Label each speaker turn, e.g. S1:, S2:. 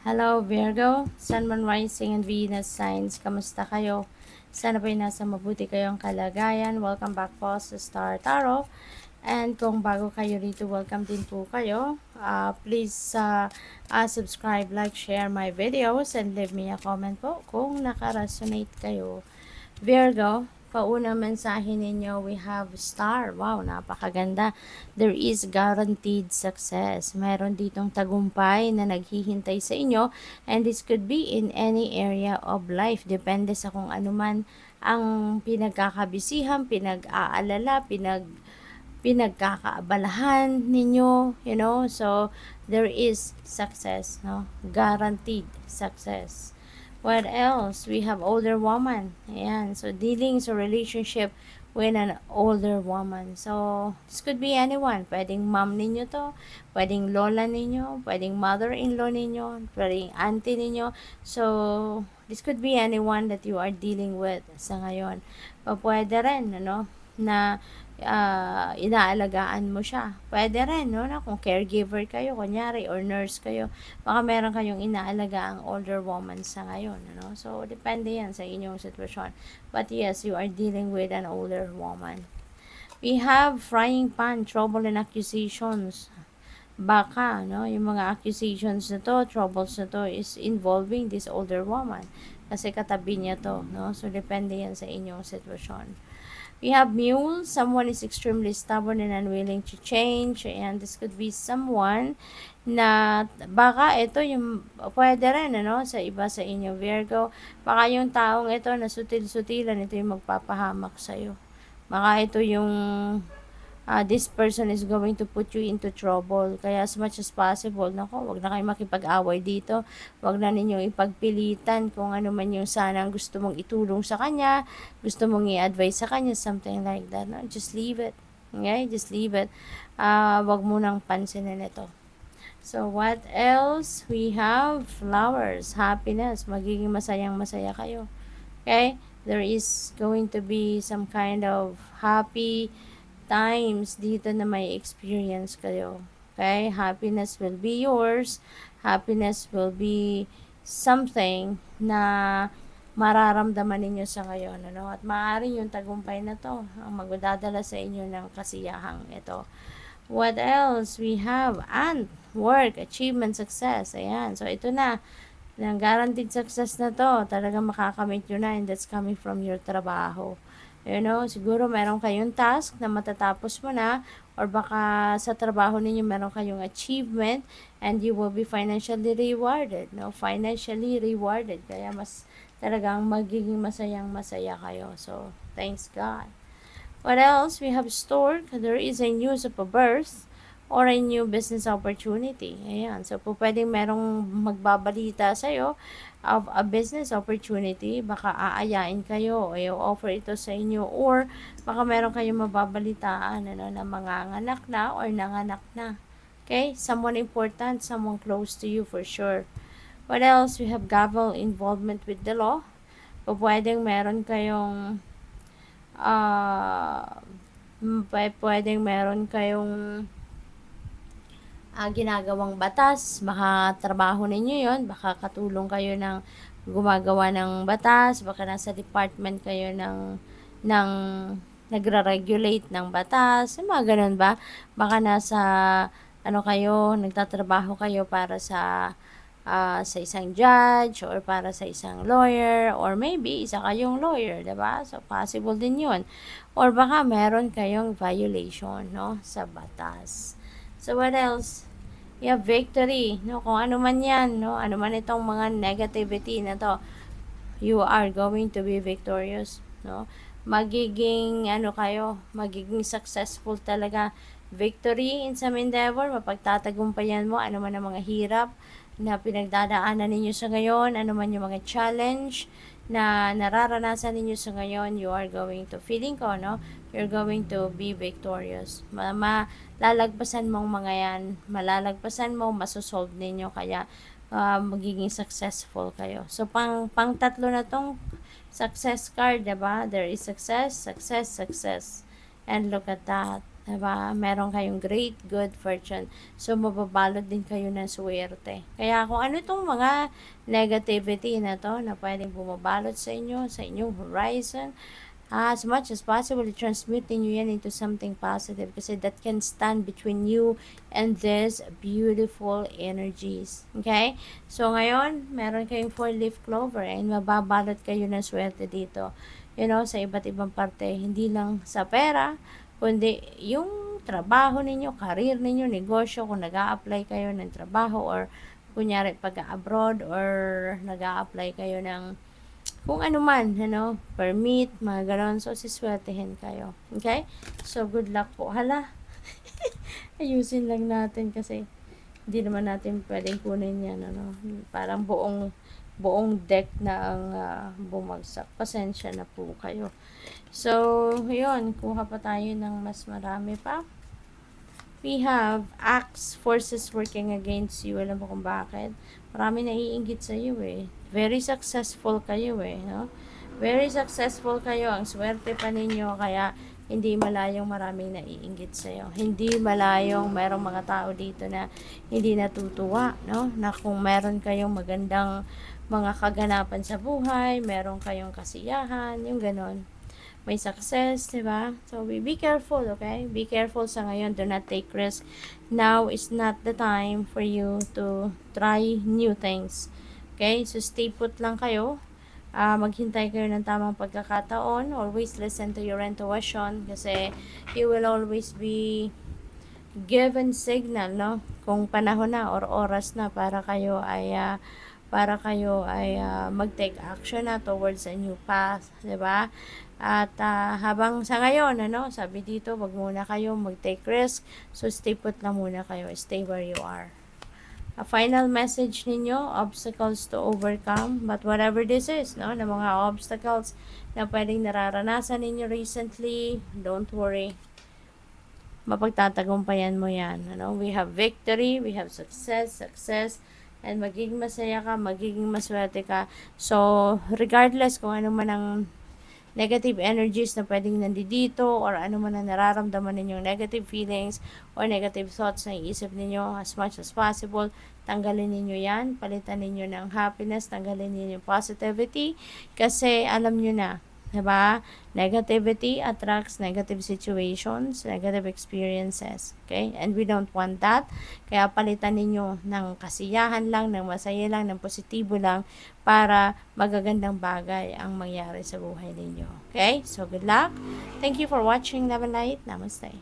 S1: Hello Virgo, Sun, Moon, Rising, and Venus signs. Kamusta kayo? Sana po'y nasa mabuti kayong kalagayan. Welcome back po sa Star Tarot. And kung bago kayo rito, welcome din po kayo. Please subscribe, like, share my videos, and leave me a comment po kung naka-resonate kayo. Virgo, pauna mensahe ninyo, we have star. Wow, napakaganda. There is guaranteed success. Meron ditong tagumpay na naghihintay sa inyo, and this could be in any area of life. Depende sa kung ano man ang pinagkakabisihan, pinag-aalala, pinagkakaabalahan ninyo, so there is success, no? Guaranteed success. What else? We have older woman. Ayan. So, dealing sa relationship with an older woman. So, this could be anyone. Pwedeng mom ninyo to. Pwedeng lola ninyo. Pwedeng mother-in-law ninyo. Pwedeng auntie ninyo. So, this could be anyone that you are dealing with sa ngayon. Pwede rin, na inaalagaan mo siya. Pwede rin, na kung caregiver kayo, kunyari, or nurse kayo, baka meron kayong inaalaga ang older woman sa ngayon, So, depende yan sa inyong sitwasyon. But yes, you are dealing with an older woman. We have frying pan, trouble and accusations. Baka, yung mga accusations na to, troubles na to, is involving this older woman. Kasi katabi niya to, So, depende yan sa inyong sitwasyon. We have mule. Someone is extremely stubborn and unwilling to change. And this could be someone na baka ito yung pwede rin, sa iba sa inyo, Virgo. Baka yung taong ito na sutil-sutilan, ito yung magpapahamak sa'yo. Baka ito yung this person is going to put you into trouble. Kaya as much as possible, wag na kayo makipag-away dito. Wag na ninyong ipagpilitan kung ano man yung sanang gusto mong itulong sa kanya, gusto mong i-advise sa kanya, something like that. No? Just leave it. Okay? Just leave it. Wag mo nang pansinin ito. So, what else? We have flowers, happiness. Magiging masayang-masaya kayo. Okay? There is going to be some kind of happy times dito na may experience kayo. Okay? Happiness will be yours. Happiness will be something na mararamdaman ninyo sa ngayon. At maaari yung tagumpay na to ang magdadala sa inyo ng kasiyahang ito. What else? We have work, achievement, success. Ayan. So, ito na. Ng guaranteed success na to. Talagang makakamit nyo na, and that's coming from your trabaho. Siguro meron kayong task na matatapos mo na, or baka sa trabaho ninyo meron kayong achievement, and you will be financially rewarded, Financially rewarded. Kaya mas talagang magiging masayang-masaya kayo. So, thanks God. What else? We have stork. There is a news of a birth or a new business opportunity. Ayan. So, pwedeng merong magbabalita sa'yo of a business opportunity. Baka aayain kayo o i-offer ito sa inyo, or baka meron kayong mababalitaan na manganganak na or nanganak na. Okay? Someone important, someone close to you for sure. What else? We have gavel, involvement with the law. Pwedeng meron kayong pwedeng meron kayong ginagawang batas, baka trabaho ninyo yon, baka katulong kayo ng gumagawa ng batas, baka nasa department kayo ng nagre-regulate ng batas, mga ganun ba? Baka nasa kayo, nagtatrabaho kayo para sa isang judge, or para sa isang lawyer, or maybe isa kayong lawyer, diba? So, possible din yun. Or baka meron kayong violation, sa batas. So, what else? You have victory, Kung ano man yan, Ano man itong mga negativity na to, you are going to be victorious, Magiging, magiging successful talaga. Victory in some endeavor, mapagtatagumpayan mo, ano man ang mga hirap na pinagdadaanan ninyo sa ngayon, ano man yung mga challenge na nararanasan ninyo sa ngayon, you are going to, feeling ko, you're going to be victorious. Malalagpasan mong mga yan, malalagpasan mo, masosolve ninyo, kaya magiging successful kayo. So, pang tatlo na tong success card, diba? There is success, success, success. And look at that. Diba? Meron kayong great good fortune. So, mababalot din kayo ng swerte. Kaya kung ano itong mga negativity na to na pwedeng bumabalot sa inyo, sa inyong horizon, as much as possible, transmute niyo yan into something positive kasi that can stand between you and these beautiful energies. Okay? So, ngayon, meron kayong 4-leaf clover and mababalot kayo ng swerte dito. You know, sa iba't ibang parte. Hindi lang sa pera, kundi yung trabaho ninyo, career ninyo, negosyo, kung nag-a-apply kayo ng trabaho or kunyari pag-abroad or nag-a-apply kayo ng kung ano man, permit, mga ganon. So, siswertehin kayo. Okay? So, good luck po. Hala, ayusin lang natin kasi hindi naman natin pwedeng kunin yan, Parang buong deck na ang bumagsak. Pasensya na po kayo. So, yun, kuha pa tayo ng mas marami pa. We have Axe forces working against you. Alam mo kung bakit? Marami naiinggit sa iyo eh. Very successful kayo eh, no? Very successful kayo. Ang swerte pa ninyo. Kaya, hindi malayong maraming naiinggit sa iyo. Hindi malayong mayroong mga tao dito na hindi natutuwa, no? Na kung meron kayong magandang mga kaganapan sa buhay, meron kayong kasiyahan, yung ganon. May success, di ba? So, be careful, okay? Be careful sa ngayon. Do not take risk. Now is not the time for you to try new things. Okay? So, stay put lang kayo. Maghintay kayo ng tamang pagkakataon. Always listen to your intuition kasi you will always be given signal, no? Kung panahon na or oras na para kayo ay mag-take action na towards a new path, 'di ba? At habang sa ngayon, sabi dito, wag muna kayo mag-take risk. So stay put lang muna kayo, stay where you are. A final message ninyo, obstacles to overcome, but whatever this is, na mga obstacles na pwedeng nararanasan ninyo recently, don't worry. Mapagtatagumpayan mo yan. We have victory, we have success, and magiging masaya ka, magiging maswerte ka. So, regardless kung ano man ang negative energies na pwedeng nandito or ano man ang nararamdaman ninyong negative feelings or negative thoughts na iisip ninyo, as much as possible, tanggalin ninyo yan, palitan ninyo ng happiness, tanggalin ninyo positivity, kasi alam nyo na, diba? Negativity attracts negative situations, negative experiences. Okay? And we don't want that. Kaya palitan ninyo ng kasiyahan lang, ng masaya lang, ng positibo lang para magagandang bagay ang mangyari sa buhay ninyo. Okay? So, good luck. Thank you for watching. Love and light. Namaste.